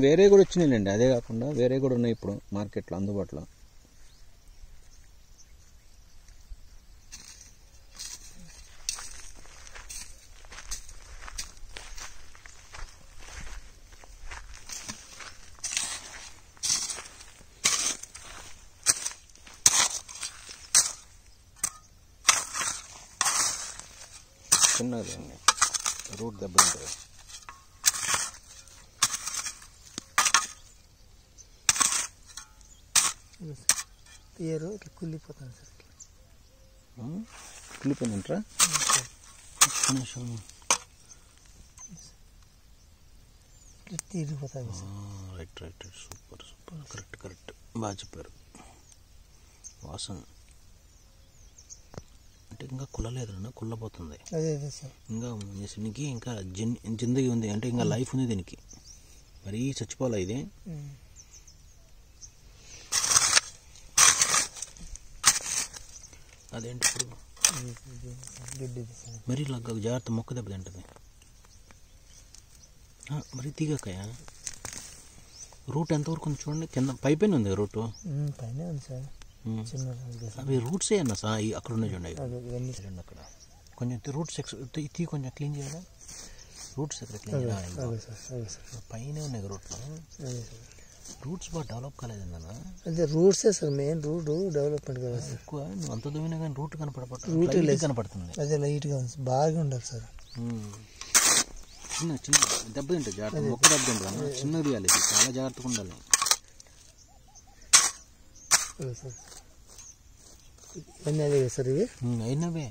వేరే కూడా వచ్చినాయిలేండి, అదే కాకుండా వేరే కూడా ఉన్నాయి ఇప్పుడు మార్కెట్లో అందుబాటులో. చిన్నది రూట్ దెబ్బతింటుంది. తీయరు ఇట్లా కుళ్ళిపోతుంది సార్. కుళ్ళిపోయిందంటారా? తీరిపోతుంది sir. Right right right, super super, correct correct, బాగా చెప్పారు. వాసన అంటే ఇంకా కుల్లలేదన్నా, కుళ్ళపోతుంది. అదే అదే సార్. ఇంకా దీనికి ఇంకా జిందగీ ఉంది, అంటే ఇంకా లైఫ్ ఉంది దీనికి. మరీ చచ్చిపోలే ఇది. అదేంటి ఇప్పుడు మరీ లగ్గ జాగ్రత్త, మొక్క దెబ్బ తింటుంది. మరీ తీగకాయ రూట్ ఎంతవరకు ఉంది చూడండి, కింద పైపైన ఉంది రూటు. పైన ఉంది సార్. అవి రూట్సే అన్న సార్, అక్కడ ఉన్నాయి చూడండి అక్కడ. కొంచెం రూట్స్ తీ కొంచెం క్లీన్ చేయాలా, రూట్స్ ఎక్కడ క్లీన్ చేయాలి. పైన ఉన్నాయి రూట్లో. రూట్స్ బాగా డెవలప్ కాలేదన్నా. అదే రూట్సే సార్ మెయిన్, రూట్ డెవలప్మెంట్ కదా సార్. ఎక్కువ నువ్వు అంత దూమినా కానీ రూట్ రూట్ కనపడుతుంది. అదే లైట్గా ఉంది, బాగా ఉండాలి సార్. చిన్న చిన్న దెబ్బతింటుంది, జాగ్రత్త మొక్క దెబ్బతింటుంది కదా, చిన్నది తీయాలి, ఇది చాలా జాగ్రత్తగా ఉండాలి. సార్ ఇవన్నీ అదే సార్, ఇవి అయినవే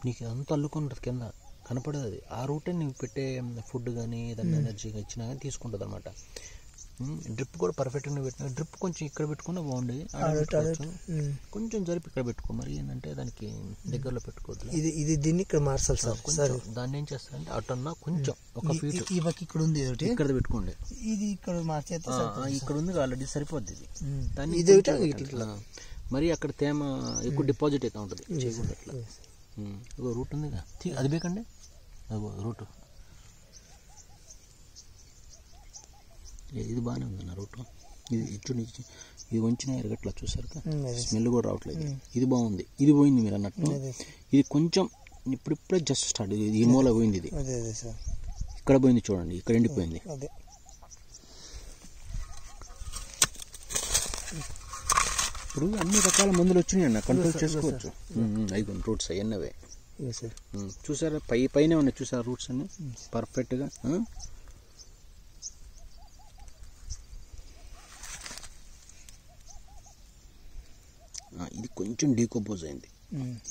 నీకు అంత అల్లుకుంటుంది కింద కనపడదు. అది ఆ రూటే నువ్వు పెట్టే ఫుడ్ కానీ ఏదన్నా ఎనర్జీ ఇచ్చినా కానీ తీసుకుంటుంది అనమాట. డ్రిప్ కూడా పర్ఫెక్ట్గా పెట్టిన, డ్రిప్ కొంచెం ఇక్కడ పెట్టుకున్నా బాగుండేది, కొంచెం జరిపి ఇక్కడ పెట్టుకో. మరి ఏంటంటే దానికి దగ్గరలో పెట్టుకోవద్దు. ఇది దీన్ని ఇక్కడ మార్చాలి సార్. కొంచెం దాన్ని ఏం చేస్తారంటే అటన్నా కొంచెం ఒక ఫీట్ ఇక్కడ ఉంది, ఇక్కడ పెట్టుకోండి. ఇది ఇక్కడ మార్చేస్తే ఇక్కడ ఉంది ఆల్రెడీ, సరిపోద్ది ఇది. దాన్ని ఇది మరి అక్కడ తేమ ఎక్కువ డిపాజిట్ అవుతూ ఉంటుంది, చేయకుండా అట్లా. రూట్ ఉంది అది బేకండి, అదిగో రూటు. ఇది బాగానే ఉందన్న రూటు. ఇది ఇటు ఇది వంచిన ఎరగట్లా చూసారు, స్మెల్ కూడా రావట్లేదు. ఇది బాగుంది, ఇది పోయింది మీరు అన్నట్టు. ఇది కొంచెం ఇప్పుడిప్పుడే జస్ట్ స్టార్ట్, ఈ మూల పోయింది, ఇది ఇక్కడ పోయింది చూడండి, ఇక్కడ ఎండిపోయింది. ఇప్పుడు అన్ని రకాల మందులు వచ్చినాయి అన్న, కంట్రోల్ చేసుకోవచ్చు. అయిపోయింది రూట్స్ అవన్నవే చూసారా, పైనే ఉన్నాయి చూసారా రూట్స్ అన్ని పర్ఫెక్ట్గా. ఇది కొంచెం డీకంపోజ్ అయింది,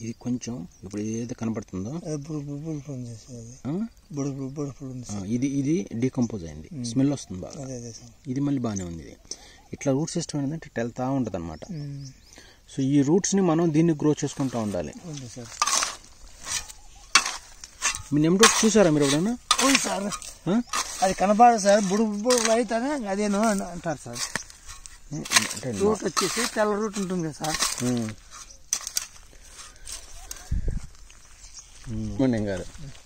ఇది కొంచెం ఇప్పుడు ఏదైతే కనపడుతుందో ఇది ఇది డీకంపోజ్ అయింది, స్మెల్ వస్తుంది బాగా. ఇది మళ్ళీ బాగానే ఉంది. ఇది ఇట్లా రూట్ సిస్టమ్ ఏంటంటే ఇట్లా వెళ్తూ ఉంటుంది అనమాట. సో ఈ రూట్స్ని మనం దీన్ని గ్రో చేసుకుంటూ ఉండాలి. మీ నెమ్రూట్ చూసారా మీరు ఎప్పుడన్నా? సార్ అది కనపడదు సార్, బుడుగు అయితే అదేను అంటారు సార్. రూట్ వచ్చేసి తెల్ల రూట్ ఉంటుంది కదా సార్.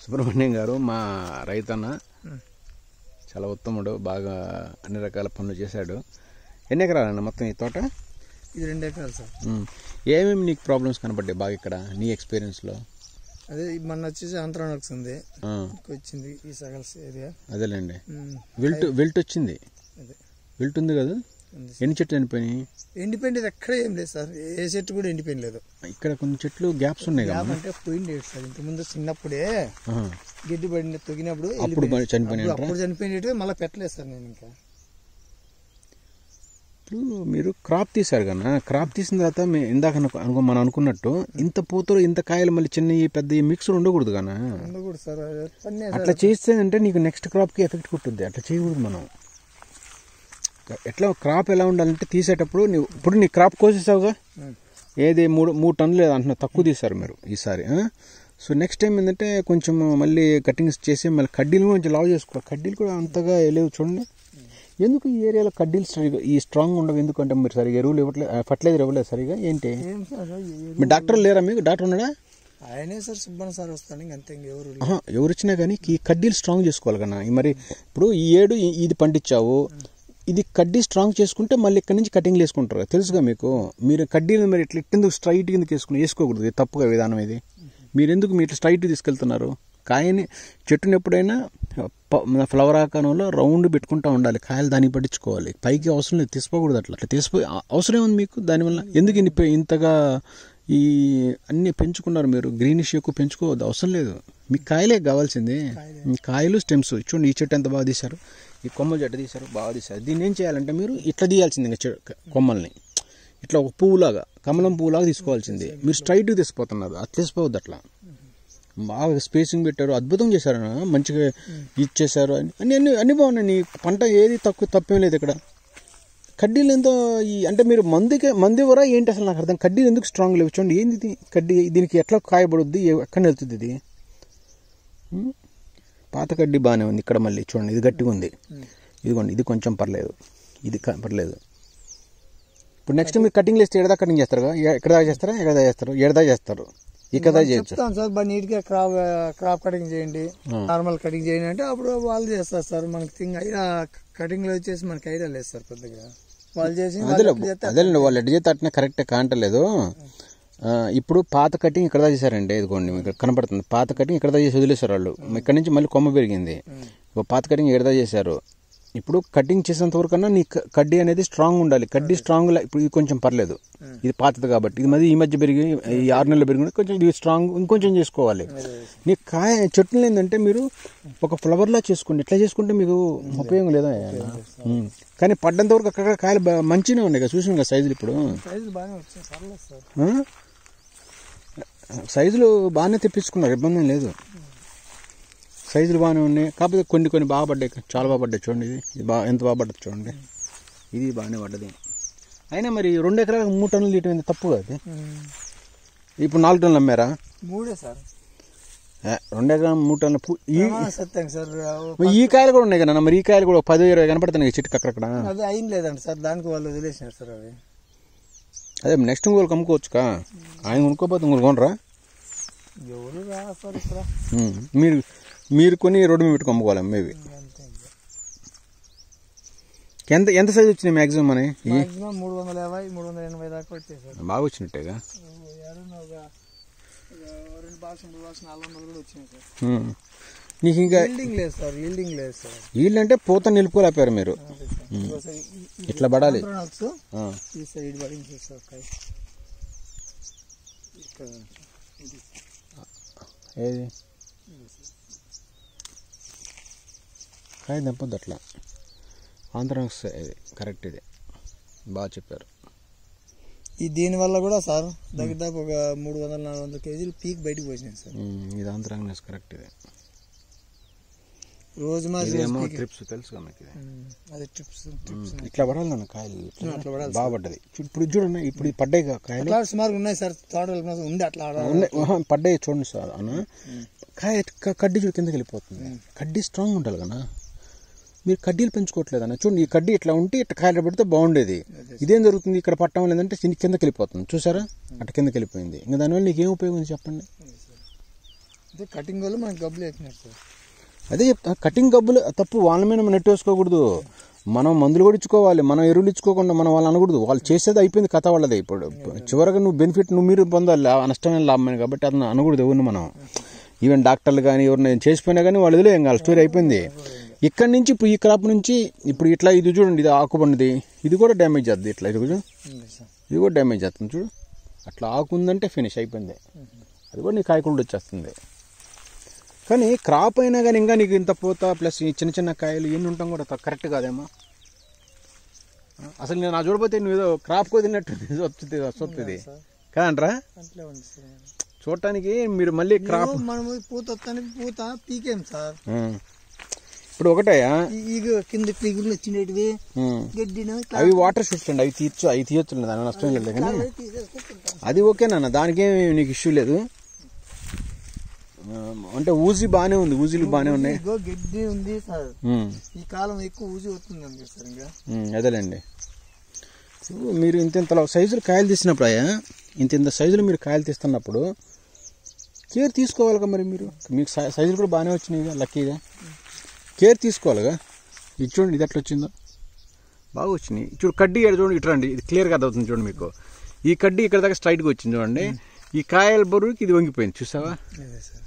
సుబ్రహ్మణ్యం గారు మా రైతన్న, చాలా ఉత్తముడు, బాగా అన్ని రకాల పనులు చేశాడు. ఎన్ని ఎకరాలన్న మొత్తం ఈ తోట? ఇది 2 ఎకరాలు సార్. ఏమేమి నీకు ప్రాబ్లమ్స్ కనపడ్డాయి బాగా ఇక్కడ నీ ఎక్స్పీరియన్స్లో? అదే మొన్న వచ్చేసి ఆంథ్రాక్స్ ఉంది, వచ్చింది ఈ సగల్స్ ఏరియా. అదేలేండి, విల్ట్ వచ్చింది. విల్ట్ ఉంది కదా, ఎన్ని చెట్లు ఎండిపోయినాయి? ఎండిపోయింది ఎక్కడ ఏం లేదు సార్, ఏ చెట్టు కూడా ఎండిపోయింది లేదు. ఇక్కడ కొన్ని చెట్లు గ్యాప్స్ ఉన్నాయి కదా. అంటే పోయింది సార్, ఇంతకుముందు చిన్నప్పుడే గిడ్డి పడి తొగినప్పుడు అప్పుడు చనిపోయినాయి. అప్పుడు చనిపోయినట్టు మళ్ళీ పెట్టలేదు సార్ నేను. ఇంకా ఇప్పుడు మీరు క్రాప్ తీశారు కదా, క్రాప్ తీసిన తర్వాత ఇందాక మనం అనుకున్నట్టు ఇంత పూతలు ఇంత కాయలు మళ్ళీ చిన్న పెద్ద మిక్సర్ ఉండకూడదు కదా. ఉండకూడదు సార్, అట్లా చేస్తే అంటే నీకు నెక్స్ట్ క్రాప్కి ఎఫెక్ట్ కొట్టుద్ది. అట్లా చేయకూడదు మనం. ఎట్లా క్రాప్ ఎలా ఉండాలంటే తీసేటప్పుడు ఇప్పుడు నీ క్రాప్ కోసేసావుగా, ఏది 3 టన్నులు అంటున్నా, తక్కువ తీశారు మీరు ఈసారి. సో నెక్స్ట్ టైం ఏంటంటే కొంచెం మళ్ళీ కటింగ్స్ చేసి మళ్ళీ కడ్డీలు కొంచెం లావ్ చేసుకోవాలి. కడ్డీలు కూడా అంతగా లేవు చూడండి. ఎందుకు ఈ ఏరియాలో కడ్డీలు ఈ స్ట్రాంగ్ ఉండవు? ఎందుకంటే మీరు సరిగా ఎరువులు ఇవ్వట్లేదు, ఫర్టిలైజర్ ఇవ్వలేదు సరిగా. ఏంటి మీ డాక్టర్ లేరా? మీకు డాక్టర్ ఉన్నాడా? ఆయనే సార్ సుబ్బన్న సార్ వస్తాను ఇంకంతే ఎవరు ఎవరు వచ్చినా కానీ ఈ కడ్డీలు స్ట్రాంగ్ చేసుకోవాలి కన్నా. మరి ఇప్పుడు ఈ ఏడు ఇది పండించావు, ఇది కడ్డీ స్ట్రాంగ్ చేసుకుంటే మళ్ళీ ఇక్కడ నుంచి కటింగ్లు వేసుకుంటారు తెలుసుగా మీకు. మీరు కడ్డీలు మరి ఇట్లా ఇట్టెందుకు స్ట్రైట్ కింద వేసుకోకూడదు, తప్పుగా విధానం ఇది. మీరు ఎందుకు మీరు ఇట్లా స్ట్రైట్ తీసుకెళ్తున్నారు? కాయని చెట్టుని ఎప్పుడైనా ఫ్లవర్ ఆకారంలో రౌండ్ పెట్టుకుంటూ ఉండాలి, కాయలు దానికి పట్టించుకోవాలి. పైకి అవసరం లేదు, తీసుకోకూడదు. అట్లా తీసిపోయి అవసరం ఉంది మీకు దానివల్ల. ఎందుకు ఇంతగా ఈ అన్నీ పెంచుకున్నారు మీరు? గ్రీనిష్ ఎక్కువ పెంచుకోవద్దు, అవసరం లేదు. మీకు కాయలే కావాల్సింది, కాయలు స్టెమ్స్. చూడండి ఈ చెట్టు ఎంత బాగా తీశారు, ఈ కొమ్మలు చెట్టు తీశారు, బాగా తీశారు. దీన్ని ఏం చేయాలంటే మీరు ఇట్లా తీయాల్సింది, ఇంకా కొమ్మల్ని ఇట్లా ఒక పువ్వులాగా, కమలం పువ్వులాగా తీసుకోవాల్సింది. మీరు స్ట్రైట్గా తీసిపోతున్నారు, అది తీసిపోవద్దు. అట్లా బాగా స్పేసింగ్ పెట్టారు, అద్భుతం చేశారు, మంచిగా ఇచ్చేసారు. అన్ని బాగున్నాయి. నీ పంట ఏది తప్పేం లేదు ఇక్కడ. కడ్డీలు ఎంతో అంటే మీరు మంది వరా ఏంటి అసలు నాకు అర్థం. కడ్డీలు ఎందుకు స్ట్రాంగ్ లేవు? చూడండి ఏంది ఇది కడ్డీ, దీనికి ఎట్లా కాయబడుద్ది, ఎక్కడ వెళ్తుంది ఇది? పాత కడ్డీ బాగానే ఉంది. ఇక్కడ మళ్ళీ చూడండి ఇది గట్టిగా ఉంది, ఇదిగోండి ఇది కొంచెం పర్లేదు, ఇది పర్లేదు. ఇప్పుడు నెక్స్ట్ మీరు కటింగ్ వేస్తే ఎడదా కటింగ్ చేస్తారు, ఎక్కడ దాకా చేస్తారా, ఎక్కడ చేస్తారు, ఎడదా చేస్తారు, ఇక్కడ చేయొచ్చు సార్. బాగా నీట్ గా క్రాప్ కటింగ్ చేయండి, నార్మల్ కటింగ్ చేయండి అంటే అప్పుడు వాళ్ళు చేస్తారు సార్. మనకి కటింగ్ లో వచ్చేసి మనకి ఐడియా లేదు సార్ పెద్దగా. వాళ్ళు చేసి అదే వాళ్ళు ఎడ్ చేస్తే అట్నే కరెక్ట్ కాంటలేదు. ఇప్పుడు పాత కటింగ్ ఇక్కడ దా చేశారండి, ఇదిగోండి మీకు కనపడుతుంది. పాత కటింగ్ ఇక్కడ దా చేసి వదిలేశారు వాళ్ళు, ఇక్కడ నుంచి మళ్ళీ కొమ్మ పెరిగింది. పాత కటింగ్ ఎడదా చేశారు. ఇప్పుడు కటింగ్ చేసేంత వరకన్నా నీ కడ్డీ అనేది స్ట్రాంగ్ ఉండాలి. కడ్డీ స్ట్రాంగ్ ఇప్పుడు ఇది కొంచెం పర్లేదు, ఇది పాతది కాబట్టి. ఇది మరి ఈ మధ్య పెరిగి ఈ 6 నెలలు పెరిగి కొంచెం ఇది స్ట్రాంగ్ ఇంకొంచెం చేసుకోవాలి. నీ చెట్లు ఏంటంటే మీరు ఒక ఫ్లవర్లా చేసుకోండి. ఇట్లా చేసుకుంటే మీకు ఉపయోగం లేదా? కానీ పడ్డంత వరకు అక్కడ కాయలు మంచిగా ఉన్నాయి కదా, చూసాను కదా సైజులు. ఇప్పుడు సైజులు బాగానే తెప్పించుకున్నారు, ఇబ్బంది లేదు. సైజులు బాగానే ఉన్నాయి, కాకపోతే కొన్ని బాగా పడ్డాయి, చాలా బాగా పడ్డాయి. చూడండి ఇది ఎంత బాగా పడ్డది చూడండి, ఇది బాగానే పడ్డది. అయినా మరి 2 ఎకరాలకు 3 టన్నులు తీయటం తప్పు కాదు. ఇప్పుడు 4 టన్నులు అమ్మారా? 3 సార్. 2 ఎకరాలు 3 టన్నులు. ఈ కాయలు కూడా ఉన్నాయి కదా మరి, ఈ కాయలు కూడా 10-20 కనపడుతున్నాయి చెట్టుకి అక్కడక్కడ. అది అయిన లేదండి సార్, దానికి వాళ్ళు వదిలేసినారు సార్. అవి అదే నెక్స్ట్ ఇంకోళ్ళు అమ్ముకోవచ్చుకా. ఆయన కొనుక్కోపోతే ఇంకోళ్ళు కొనరా? ఎవరు రా సార్ ఇక్కడ. మీరు కొని రోడ్డు మీద పెట్టుకు అమ్ముకోవాలి మేబీ. ఎంత సైజ్ వచ్చినాయి మ్యాక్సిమం అని? 350, 380 దాకా వచ్చాయి సార్. బాగా వచ్చినట్టేగా. నీకు ఇంకా ఈల్డ్ అంటే పూత నిలుపుకోలేపారు మీరు. ఇట్లా పడాలి. ఏది కాయ దంపొద్దు అట్లా. ఆంధ్రాక్స్ ఇది కరెక్ట్, ఇది బాగా చెప్పారు. దీనివల్ల కూడా సార్ దగ్గర ఒక 300-400 కేజీలు పీక్ బయటకు పోసినాయి సార్. ఇది ఆంధ్రాక్స్ కరెక్ట్. ఇది రోజు ట్రిప్స్ తెలుసుగా మీకు. అది ట్రిప్స్ ఇట్లా పడాలి నన్ను కాయలు, ఇట్లా బాగా పడ్డది. ఇప్పుడు చూడండి, ఇప్పుడు పడ్డాయి కాయలు సుమారు ఉన్నాయి సార్. తోటలు ఉంది అట్లా పడ్డాయి చూడండి సార్. అన్న కాయ కడ్డీ చూడు కిందకి వెళ్ళిపోతుంది. కడ్డీ స్ట్రాంగ్ ఉండాలి కదా. మీరు కడ్డీలు పెంచుకోవట్లేదు అన్న. చూడండి ఈ కడ్డీ ఇట్లా ఉంటే ఇట్లా కాయలు పడితే బాగుండేది. ఇదేం జరుగుతుంది, ఇక్కడ పట్టడం లేదంటే కిందకి వెళ్ళిపోతుంది. చూసారా అట్లా కిందకి వెళ్ళిపోయింది. ఇంకా దానివల్ల నీకు ఏం ఉపయోగం ఉంది చెప్పండి? కటింగ్ వల్ల మనకి గబ్బులు వేసినారు సార్. అదే చెప్తా, కటింగ్ గబ్బులు తప్పు. వాళ్ళ మీద మనం నెట్ వేసుకోకూడదు. మనం మందులు కూడా ఇచ్చుకోవాలి, మనం ఎరువులు ఇచ్చుకోకుండా మనం వాళ్ళు అనకూడదు. వాళ్ళు చేసేది అయిపోయింది, కథ వాళ్ళదే. ఇప్పుడు చివరిగా నువ్వు బెనిఫిట్ మీరు పొందాలి, నష్టమైన లాభమైన. కాబట్టి అతను అనకూడదు ఎవరిని మనం. ఈవెన్ డాక్టర్లు కానీ ఎవరిని చేసిపోయినా కానీ వాళ్ళు వదిలే, ఇంకా స్టోరీ అయిపోయింది. ఇక్కడ నుంచి ఇప్పుడు ఈ క్రాప్ నుంచి ఇప్పుడు ఇట్లా ఇది చూడండి, ఇది ఆకుపండిది, ఇది కూడా డ్యామేజ్ అవుతుంది. ఇట్లా ఇది కూడా డ్యామేజ్ అవుతుంది చూడు. అట్లా ఆకు ఉందంటే ఫినిష్ అయిపోయింది. అది కూడా నీ కాయకుళ్ళు వచ్చేస్తుంది. కానీ క్రాప్ అయినా కానీ ఇంకా నీకు ఇంత పూత ప్లస్ ఈ చిన్న చిన్న కాయలు ఎన్ని ఉంటాం కూడా కరెక్ట్ కాదేమో. అసలు నేను నా చూడపోతే నువ్వు ఏదో క్రాప్ కో తిన్నట్టు వస్తుంది కాదంట్రా. చూడటానికి మీరు మళ్ళీ క్రాప్ పూత పీకేం సార్. ఇప్పుడు ఒకటయా కింద పీగులు వచ్చినవి అవి వాటర్ షూట్స్ అండి, అవి తీయొచ్చు, దాని నష్టం లేదు. కానీ అది ఓకేనా, దానికేం నీకు ఇష్యూ లేదు. అంటే ఊజీ బానే ఉంది, ఊజీలు బానే ఉన్నాయి. గడ్డి ఉంది సార్, ఈ కాలం ఎక్కువ ఊజీ అవుతుంది సార్. ఇంకా అదేలేండి. మీరు ఇంత సైజులు కాయలు తీసినప్పుడు ఇంత సైజులు మీరు కాయలు తీస్తున్నప్పుడు కేర్ తీసుకోవాలిగా మరి మీరు, మీకు సైజులు కూడా బాగానే వచ్చినాయిగా, లక్కీగా కేర్ తీసుకోవాలిగా. ఇది చూడండి, ఇది ఎట్లా వచ్చిందో బాగా వచ్చినాయి. చూడు కడ్డీ చూడండి, ఇట్రండి, ఇది క్లియర్గా అర్థమవుతుంది చూడండి మీకు. ఈ కడ్డీ ఇక్కడ దాకా స్ట్రైట్గా వచ్చింది చూడండి. ఈ కాయల బరువుకి ఇది వంగిపోయింది చూసావా.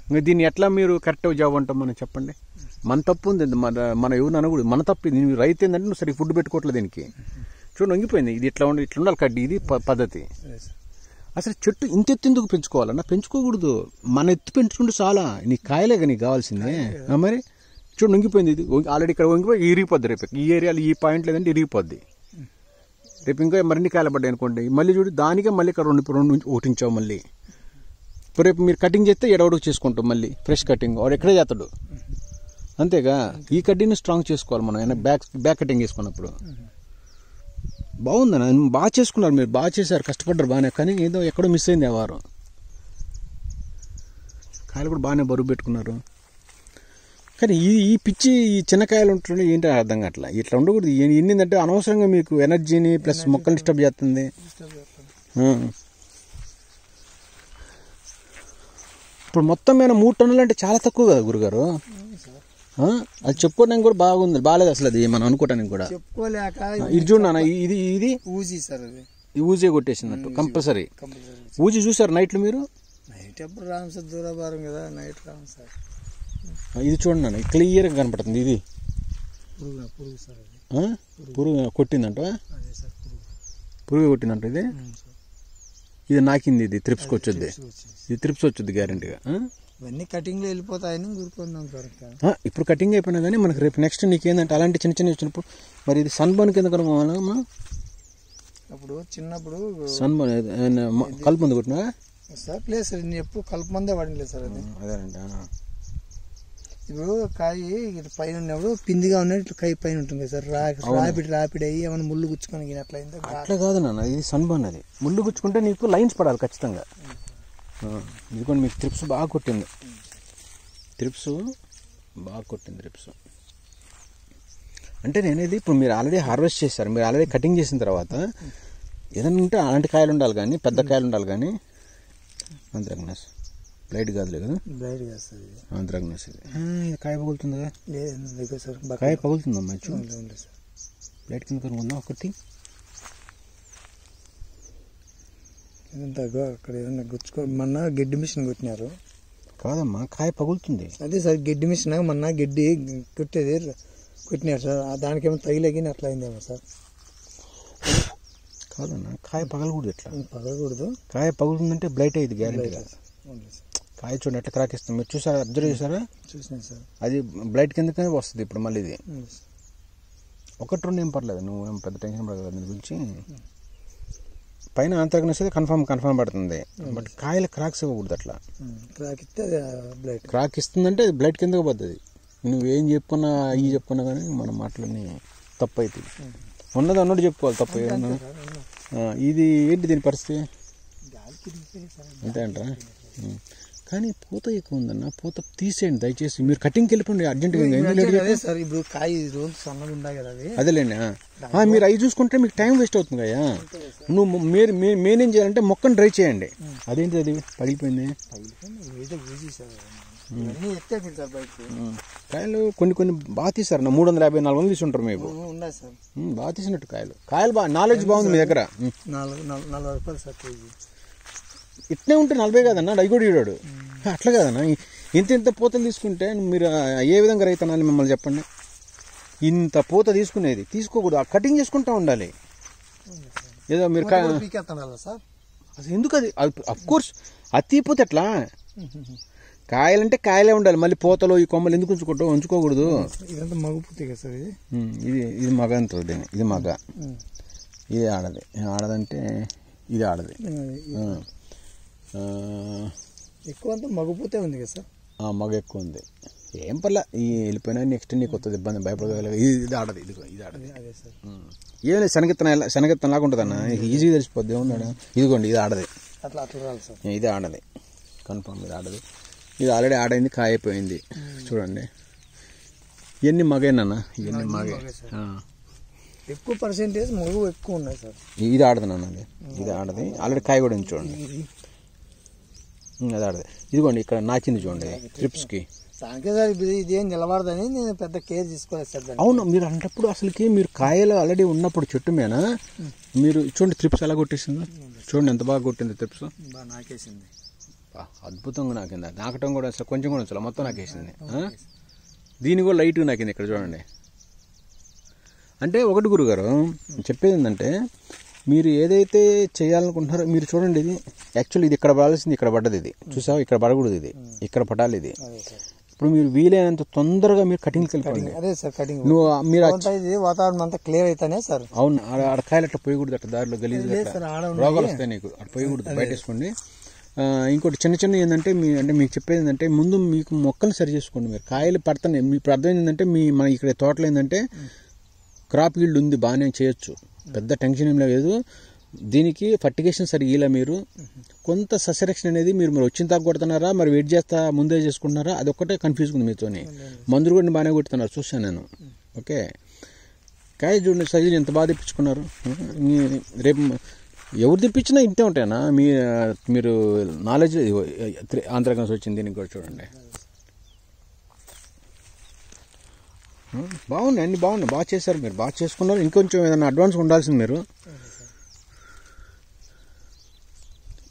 ఇంకా దీన్ని ఎట్లా మీరు కరెక్ట్గా జాబ్ అంటాం మనం చెప్పండి. మన తప్పు ఉంది, మన ఎవరు అనకూడదు, మన తప్పు ఇది. నువ్వు రైతు ఏంటంటే నువ్వు సరిగ్గా ఫుడ్ పెట్టుకోవట్లేదు దీనికి. చూడండి వంగిపోయింది. ఇది ఇట్లా ఉండాలి కడ్డీ, ఇది పద్ధతి. అసలు చెట్టు ఇంత ఎత్తు ఎందుకు పెంచుకోవాలన్నా? పెంచుకోకూడదు, మన ఎత్తు పెంచుకుంటే చాలా. నీ కాయలేగా నీకు కావాల్సిందే. మరి చూడు వంగిపోయింది, ఇది ఆల్రెడీ ఇక్కడ వంగిపోయి ఇరిగిపోద్ది. రేపు ఈ ఏరియాలో ఈ పాయింట్ లేదంటే ఇరిగిపోద్ది. రేపు ఇంకా మరిన్ని కాయలు పడ్డాయి అనుకోండి, మళ్ళీ చూడు దానికే మళ్ళీ ఇక్కడ రెండు ఓటించావు. మళ్ళీ రేపు మీరు కటింగ్ చేస్తే ఎడవడుకు చేసుకుంటాం, మళ్ళీ ఫ్రెష్ కటింగ్ వాడు ఎక్కడే చేస్తాడు. అంతేగా, ఈ కడ్డీని స్ట్రాంగ్ చేసుకోవాలి మనం బ్యాక్ కటింగ్ చేసుకున్నప్పుడు. బాగుందన్న, బాగా చేసుకున్నారు మీరు, బాగా చేశారు, కష్టపడ్డారు బాగానే. కానీ ఏదో ఎక్కడో మిస్ అయింది ఆ వారం. కాయలు కూడా బాగానే బరువు పెట్టుకున్నారు. కానీ ఈ పిచ్చి ఈ చిన్నకాయలు ఉంటుండే ఏంటో అర్థం కావట్లా. ఇట్లా ఉండకూడదు. ఏంటంటే అనవసరంగా మీకు ఎనర్జీని ప్లస్ మొక్కలు డిస్టర్బ్ చేస్తుంది. ఇప్పుడు మొత్తం మీద 3 టన్నులు అంటే చాలా తక్కువ కదా గురుగారు. అది చెప్పుకోవడానికి కూడా బాగుంది, బాగాలేదు అసలు అది మనం అనుకోవడానికి కూడా. చెప్పుకోలేక ఇది చూడన్నా, ఇది ఊజీ సార్, అది ఊజే కొట్టేసినట్టు కంపల్సరీ. ఊజీ చూసారు నైట్లు మీరు? నైట్ ఎప్పుడు రాము సార్, దూరభారం కదా, నైట్ రాము సార్. ఇది చూడండి అన్న, క్లియర్గా కనపడుతుంది. ఇది పురుగు సార్, పురుగు కొట్టిందంట, అదే సార్ పురుగు కొట్టిందంట. ఇది నాకింది, ఇది త్రిప్స్కి వచ్చొద్ది, ఇది త్రిప్స్ వచ్చొద్ది గ్యారెంటీగా. ఇవన్నీ కటింగ్లో వెళ్ళిపోతాయని గుర్తున్నాం సార్. ఇప్పుడు కటింగ్ అయిపోయినా కానీ మనకు రేపు నెక్స్ట్ నీకేందంటే అలాంటి చిన్న చిన్న వచ్చినప్పుడు మరి ఇది సన్బర్న్ కింద కనుక్కోవాలి మనం. అప్పుడు చిన్నప్పుడు సన్బర్న్ కలుపు మందు కొట్టినా సార్? లేదు సార్, నేను ఎప్పుడు కలుపు మందే వాడినలేదు సార్. అది అదేనండి. ఇప్పుడు కాయ ఇట్లా పైన ఉన్నప్పుడు పిందిగా ఉన్నట్టు ఇట్లా కాయ పైన ఉంటుంది సార్. రాపిడి అయ్యి ఏమైనా ముళ్ళు గుచ్చుకొని అట్లయింది. అట్లా కాదు నాన్న, ఇది సన్బర్న్. అది ముళ్ళు గుచ్చుకుంటే నీకు లైన్స్ పడాలి ఖచ్చితంగా. ఇదిగోండి మీకు త్రిప్స్ బాగా కొట్టింది, త్రిప్స్ అంటే నేనేది ఇప్పుడు మీరు ఆల్రెడీ హార్వెస్ట్ చేశారు, మీరు ఆల్రెడీ కటింగ్ చేసిన తర్వాత ఏదైనా ఉంటే అలాంటి కాయలు ఉండాలి కానీ, పెద్ద కాయలు ఉండాలి కానీ. ఆంధ్రగ్నస్ బ్లైట్ కాదులే కదా, బ్లైట్ కాదు సార్, ఆంధ్రగ్నస్. ఇది కాయ పగులుతుందా? లేదు సార్, కాయ పగులుతుందమ్మా. సార్ బ్లైట్ కింద కనుక్కుందాం ఒకటి. అక్కడ ఏదన్నా గుచ్చుకో, మొన్న గడ్డి మిషన్ కొట్టినారు. కాదమ్మా, కాయ పగులుతుంది. అదే సార్ గడ్డి మిషన్, మొన్న గడ్డి కొట్టినారు సార్, దానికేమో తగిలగిన అట్లా అయిందేమో సార్. కాదన్నా, కాయ పగలకూడదు. ఎట్లా పగలకూడదు? కాయ పగులుతుందంటే బ్లైట్ అయ్యింది గ్యారెంటీగా. కాయ చూడండి ఎట్లా క్రాకిస్తుంది, మీరు చూసారా, అబ్జర్వ్ చేశారా? చూసినాను సార్. అది బ్లైట్ కిందకే వస్తుంది ఇప్పుడు మళ్ళీ. ఇది 1-2 ఏం పర్లేదు, నువ్వు ఏం పెద్ద టెన్షన్ పడదు దీని గురించి. పైన ఆంత్రాగ్నస్ కన్ఫర్మ్ పడుతుంది, బట్ కాయలు క్రాక్స్ ఇవ్వకూడదు. అట్లా క్రాక్ ఇస్తుందంటే బ్లైట్ కిందకి పోతుంది. నువ్వేం చెప్పుకున్నా చెప్పుకున్నా కానీ మన మాటలన్నీ తప్పు అవుతుంది. ఉన్నది అన్నట్టు చెప్పుకోవాలి, తప్పు ఏమన్నా. ఇది ఏంటి దీని పరిస్థితి? అంతే అంటారా? కానీ పూత ఎక్కువ ఉందన్న, పూత తీసేయండి దయచేసి. మీరు కటింగ్కి వెళ్ళిపోండి అర్జెంట్గా. ఇప్పుడు కాయ రోజు సన్నగా ఉండాలి కదా, అదేలేండి. మీరు అవి చూసుకుంటే మీకు టైం వేస్ట్ అవుతుంది కదా. నువ్వు మెయిన్ చేయాలంటే మొక్కను డ్రై చేయండి. అదేంటి అది పగిలిపోయింది? కాయలు కొన్ని బాగా తీసారు. 350-400 తీసి ఉంటారు మీకు. బాగా తీసినట్టు కాయలు బాగా. నాలెడ్జ్ బాగుంది మీ దగ్గర. 40 రూపాయలు సార్ కేజీ. ఇట్నే ఉంటే 40 కాదన్నా, అవి కూడా ఈడాడు. అట్లా కాదన్నా, ఇంత పూతలు తీసుకుంటే మీరు ఏ విధంగా రైతనాన్ని మిమ్మల్ని చెప్పండి. ఇంత పూత తీసుకునేది తీసుకోకూడదు, కటింగ్ చేసుకుంటా ఉండాలి. ఏదో మీరు అసలు ఎందుకు అది అఫ్కోర్స్ అతిపోతే ఎట్లా? కాయలంటే కాయలే ఉండాలి, మళ్ళీ పూతలో ఈ కొమ్మలు ఎందుకు ఉంచుకోకూడదు. ఇదంతా మగపూతే కదా సార్. ఇది మగ అంటుంది, ఇది మగ, ఇది ఆడది. ఆడదంటే ఇది ఆడది. ఎక్కువ అంతా మగపూతే ఉంది కదా సార్. మగ ఎక్కువ ఉంది, ఏం పర్లే. ఈ వెళ్ళిపోయినా నెక్స్ట్ నీకు కొత్తది ఇబ్బంది, భయపడగల. ఇది ఆడది, ఇది ఆడది. ఏం లేదు, శనగెత్తనం లాగా ఉంటుంది అన్న, ఈజీగా తెలిసిపోద్ది. ఏమున్నాడు, ఇదిగోండి ఇది ఆడది. అట్లా రాలి సార్, ఇది ఆడది కన్ఫర్మ్, ఇది ఆడది. ఇది ఆల్రెడీ ఆడైంది, కాయ అయిపోయింది. చూడండి ఇవన్నీ మగేనన్నా, ఇవన్నీ మగే. ఎక్కువ పర్సెంటేజ్ మగ ఎక్కువ ఉన్నాయి సార్. ఇది ఆడదు నాన్న, ఇది ఆడది. ఆల్రెడీ కాయ కూడా ఉంది చూడండి. అది ఆడదు. ఇదిగోండి ఇక్కడ నాచింది చూడండి ట్రిప్స్కి. దానికే సార్ ఇదేం నిలబడదని నేను పెద్ద కేర్ తీసుకోలేదు సార్. అవును, మీరు అంటప్పుడు అసలుకి మీరు కాయలు ఆల్రెడీ ఉన్నప్పుడు చెట్టు మీద మీరు చూడండి ట్రిప్స్ ఎలా కొట్టేసిందో చూడండి, ఎంత బాగా కొట్టింది ట్రిప్స్. బాగా నాకేసింది, అద్భుతంగా నాకింది. నాకటం కూడా అసలు కొంచెం కూడా వచ్చా, మొత్తం నాకేసింది. దీని కూడా లైట్గా నాకింది ఇక్కడ చూడండి. అంటే ఒకటి గురుగారు చెప్పేది ఏంటంటే, మీరు ఏదైతే చేయాలనుకుంటున్నారో మీరు చూడండి. ఇది యాక్చువల్లీ ఇది ఇక్కడ పడాల్సింది ఇక్కడ పడ్డది. ఇది చూసావా, ఇక్కడ పడకూడదు, ఇది ఇక్కడ పడాలి. ఇది ఇప్పుడు మీరు వీలైనంత తొందరగా మీరు కటింగ్కి వెళ్ళిపోండి. అదే సార్ కటింగ్ మీరు వాతావరణం అంతా క్లియర్ అయితేనే సార్. అవును, అడకాయలు అట్లా పోయకూడదు, అట్లా దారిలో గలీజ్ రోగాలు వస్తాయి నీకు, అట్లా పోయకూడదు, బయటేసుకోండి. ఇంకోటి చిన్న చిన్న ఏంటంటే అంటే మీకు చెప్పేది ఏంటంటే, ముందు మీకు మొక్కలు సరి చేసుకోండి. మీరు కాయలు పడుతున్నాయి, మీకు అర్థం ఏంటంటే మన ఇక్కడ తోటలో ఏంటంటే క్రాప్ ఈల్డ్ ఉంది, బాగానే చేయొచ్చు, పెద్ద టెన్షన్ ఏం లేదు. దీనికి ఫర్టిగేషన్ సరిగా ఇలా మీరు కొంత సస్యరక్షణ అనేది మీరు వచ్చిన దాకా కొడుతున్నారా, మరి వెయిట్ చేస్తా ముందే చేసుకుంటున్నారా, అదొక్కటే కన్ఫ్యూజ్ ఉంది మీతోని. మందులు కూడా బాగానే కొడుతున్నారు చూసాను నేను. ఓకే, కాయ చూడండి సైజులు ఎంత బాగా తెప్పించుకున్నారు. రేపు ఎవరు తెప్పించినా ఇంతే ఉంటాయన్నా. మీరు నాలెడ్జ్ ఆంధ్రకాన్స్ వచ్చింది, దీనికి కూడా చూడండి. బాగున్నాయి, అన్ని బాగున్నాయి, బాగా చేశారు మీరు, బాగా చేసుకున్నారు. ఇంకొంచెం ఏదైనా అడ్వాన్స్ ఉండాల్సింది మీరు.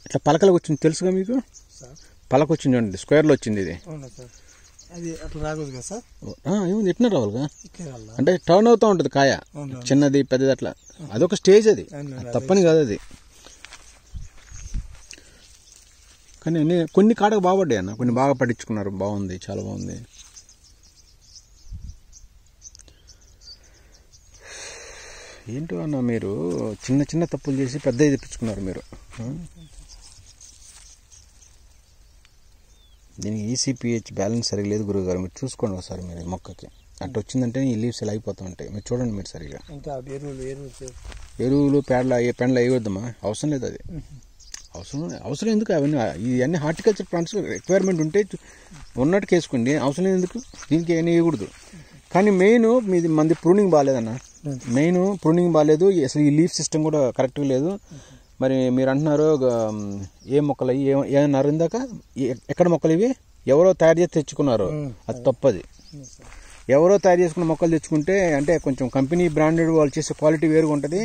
ఇట్లా పలకలకు వచ్చింది తెలుసుగా మీకు, పలక వచ్చింది చూడండి, స్క్వేర్లో వచ్చింది ఇది. ఏముంది ఎట్లా రావాలిగా, అంటే టర్న్ అవుతూ ఉంటుంది కాయ, చిన్నది పెద్దది అట్లా, అదొక స్టేజ్, అది తప్పని కాదు అది. కానీ కొన్ని కాడకు బాగుపడ్డాయి అన్న, కొన్ని బాగా పట్టించుకున్నారు, బాగుంది, చాలా బాగుంది. ఏంటో అన్న మీరు చిన్న చిన్న తప్పులు చేసి పెద్దవి తెప్పించుకున్నారు మీరు. దీనికి ఈసీపీహెచ్ బ్యాలెన్స్ సరిగా లేదు గురువుగారు, మీరు చూసుకోండి ఒకసారి. మీరు మొక్కకి అట్లా వచ్చిందంటే ఈ లీవ్స్ ఇలా అయిపోతూ ఉంటాయి, మీరు చూడండి మీరు సరిగా. ఎరువులు పెండలు వేయవద్దమ్మా, అవసరం లేదు అది. అవసరం ఎందుకు అవన్నీ, ఇవన్నీ హార్టికల్చర్ ప్లాంట్స్ రిక్వైర్మెంట్ ఉంటే ఉన్నట్టుకు వేసుకోండి, అవసరం లేదు ఎందుకు, దీనికి ఏమీ వేయకూడదు. కానీ మెయిన్ మంది ప్రూనింగ్ బాగాలేదన్న, మెయిన్ ప్రూనింగ్ బాగాలేదు, అసలు ఈ లీఫ్ సిస్టమ్ కూడా కరెక్ట్గా లేదు. మరి మీరు అంటున్నారు ఏ మొక్కలు అవి ఏమన్నారు ఇందాక, ఎక్కడ మొక్కలు ఇవి ఎవరో తయారు చేసి తెచ్చుకున్నారు, అది తప్పది. ఎవరో తయారు చేసుకున్న మొక్కలు తెచ్చుకుంటే అంటే కొంచెం కంపెనీ బ్రాండెడ్ వాళ్ళు చేసే క్వాలిటీ వేరుగా ఉంటుంది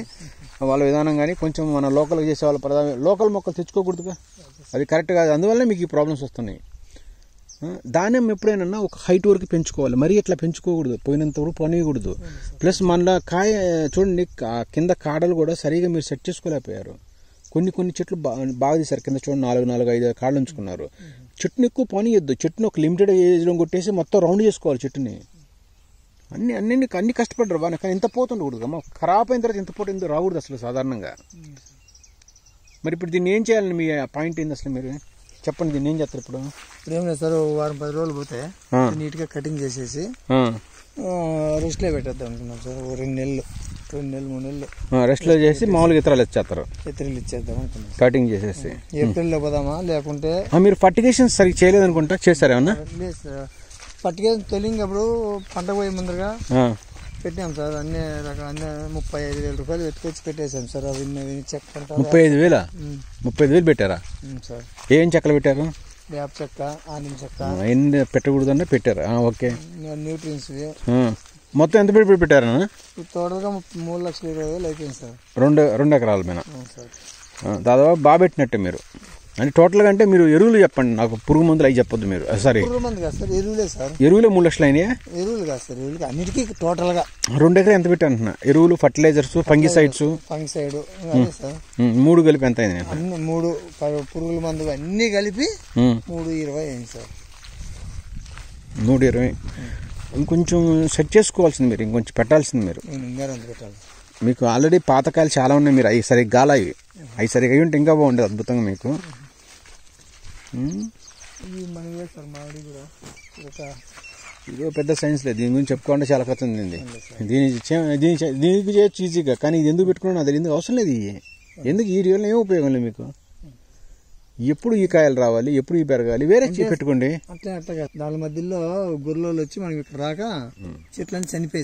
వాళ్ళ విధానం. కానీ కొంచెం మన లోకల్గా చేసే వాళ్ళ లోకల్ మొక్కలు తెచ్చుకోకూడదుగా, అది కరెక్ట్ కాదు. అందువల్ల మీకు ఈ ప్రాబ్లమ్స్ వస్తున్నాయి. ధాన్యం ఎప్పుడైనా ఒక హైట్ వరకు పెంచుకోవాలి, మరీ ఇట్లా పెంచుకోకూడదు, పోయినంత వరకు పోనీయకూడదు. ప్లస్ మళ్ళీ కాయ చూడండి, కింద కాడలు కూడా సరిగా మీరు సెట్ చేసుకోలేకపోయారు. కొన్ని చెట్లు బాగా తీశారు, కింద చూడండి 4-5 కాళ్ళు ఉంచుకున్నారు. చెట్టుని ఎక్కువ పోనీయద్దు, చెట్టుని ఒక లిమిటెడ్ ఏజ్లో కొట్టేసి మొత్తం రౌండ్ చేసుకోవాలి చెట్టుని. అన్ని కష్టపడ్డారు బాగా, కానీ ఇంత పోతుండకూడదు అమ్మ, ఖరాబ్ అయిన తర్వాత ఇంత పోటీ ఎందుకు రాకూడదు అసలు సాధారణంగా. మరి ఇప్పుడు దీన్ని ఏం చేయాలని మీ పాయింట్ ఏంది అసలు, మీరు చెప్పండి, దీన్ని ఏం చేస్తారు ఇప్పుడు? ఏం లేదు సార్, 1-10 రోజులు పోతే నీట్గా కటింగ్ చేసేసి రెస్ట్లో పెట్టేద్దాం అనుకున్నాం సార్. 2 నెలలు 3 నెలలు రెస్ట్లో చేసి మామూలుగా ఇతరాలు ఇచ్చేస్తారు, ఇచ్చేద్దాం అనుకున్నాం కటింగ్ చేసేసి. ఏప్రిల్లో పోదామా, లేకుంటే మీరు ఫర్టిగేషన్ సరిగ్గా చేయలేదు అనుకుంటా, చేశారేమన్నా? లేదు సార్, ఫర్టిగేషన్ తొలింగప్పుడు పంట పోయే ముందరగా పెట్టాం సార్. అన్ని రకాల 35,000 రూపాయలు వెతుకొచ్చి పెట్టేశాం సార్. అవి చెక్క 35,000 పెట్టారా సార్? ఏం చెక్కలు పెట్టారు? వేప చెక్క, ఆనిమ చెక్క. ఎన్ని పెట్టకూడదన్నా పెట్టారు, ఓకే. న్యూట్రియన్స్ మొత్తం ఎంత పెట్టి పెట్టారా? టోటల్గా 3,20,000 అయిపోయింది సార్. 2 ఎకరాల మీద సార్. దాదాపు బాగా పెట్టినట్టే మీరు. అంటే టోటల్గా అంటే మీరు ఎరువులు చెప్పండి నాకు, పురుగు మందులు అవి చెప్పొద్దు మీరు. సారీ, పురుగు మందు కాదు సార్, ఎరువులే సార్. ఎరువులే 3 లక్షలు అయినాయా? ఎరువులు కాదు సార్, ఎరువులు అన్నిటికీ టోటల్గా 2 ఎకరాలు ఎంత పెట్టాను అంటున్నా, ఎరువులు, ఫర్టిలైజర్స్, ఫంగిసైడ్స్. ఫంగిసైడ్ అదే సార్, 3 కలిపి ఎంత అయింది? అన్ని 3 పురుగుల మందు అన్నీ కలిపి 3,20 అయింది సార్. 3,20. ఇంకొంచెం సెట్ చేసుకోవాల్సింది మీరు, ఇంకొంచెం పెట్టాల్సింది మీరు. పెట్టాలి. మీకు ఆల్రెడీ పాతకాయలు చాలా ఉన్నాయి, మీరు అవి సరిగ్గా గాలాయి, అవి సరిగ్గా అయి ఉంటే ఇంకా బాగుండేది అద్భుతంగా మీకు. ఇదో పెద్ద సైన్స్ లేదు, దీని గురించి చెప్పుకోవాలంటే చాలా కథ ఉంది. దీనికి చేయొచ్చు ఈజీగా, కానీ ఇది ఎందుకు పెట్టుకున్నా అది ఎందుకు అవసరం లేదు. ఎందుకు ఈ రియల్ ఏం ఉపయోగం లేదు మీకు. ఎప్పుడు ఈ కాయలు రావాలి, ఎప్పుడు ఈ పెరగాలి, వేరే పెట్టుకోండి. అట్లా దాని మధ్యలో గుర్రలు వచ్చి మనకి ఇక్కడ రాక చెట్లన్నీ చనిపోయి